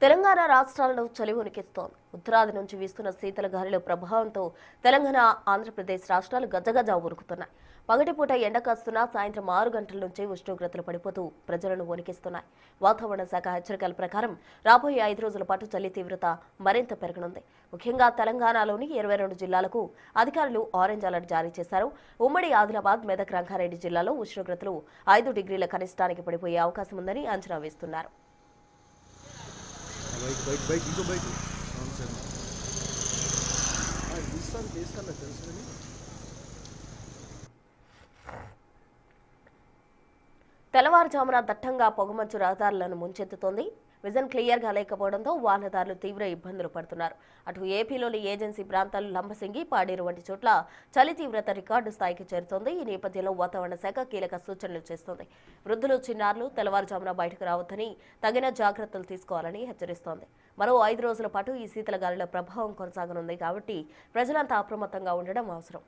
తెలంగాణ రాష్ట్రాలను చలి ఉనికిస్తోంది. ఉత్తరాది నుంచి వీస్తున్న శీతల గాలుల ప్రభావంతో తెలంగాణ, ఆంధ్రప్రదేశ్ రాష్ట్రాలు గజగజ ఉరుకుతున్నాయి. పగటిపూట ఎండ కాస్తున్నా సాయంత్రం 6 గంటల నుంచి ఉష్ణోగ్రతలు పడిపోతూ ప్రజలను వణికిస్తున్నాయి. వాతావరణ శాఖ హెచ్చరికల ప్రకారం రాబోయే 5 రోజుల పాటు చలి తీవ్రత మరింత పెరగనుంది. ముఖ్యంగా తెలంగాణలోని 22 జిల్లాలకు అధికారులు ఆరెంజ్ అలర్ట్ జారీ చేశారు. ఉమ్మడి ఆదిలాబాద్, మెదక్, రంగారెడ్డి జిల్లాలో ఉష్ణోగ్రతలు 5 డిగ్రీల కనిష్టానికి పడిపోయే అవకాశం ఉందని అంచనా వేస్తున్నారు. బైక్ ఇంకో బైక్ తీస్తాను తెలుసు. తెల్లవారుజామున దట్టంగా పొగమంచు రహదారులను ముంచెత్తుతోంది. విజన్ క్లియర్గా లేకపోవడంతో వాహనదారులు తీవ్ర ఇబ్బందులు పడుతున్నారు. అటు ఏపీలోని ఏజెన్సీ ప్రాంతాలు లంబసింగి, పాడేరు వంటి చోట్ల చలి తీవ్రత రికార్డు స్థాయికి చేరుతోంది. ఈ నేపథ్యంలో వాతావరణ శాఖ కీలక సూచనలు చేస్తోంది. వృద్ధులు, చిన్నారులు తెల్లవారుజామున బయటకు రావద్దని, తగిన జాగ్రత్తలు తీసుకోవాలని హెచ్చరిస్తోంది. మరో 5 రోజుల పాటు ఈ శీతల గాలుల ప్రభావం కొనసాగనుంది కాబట్టి ప్రజలంతా అప్రమత్తంగా ఉండడం అవసరం.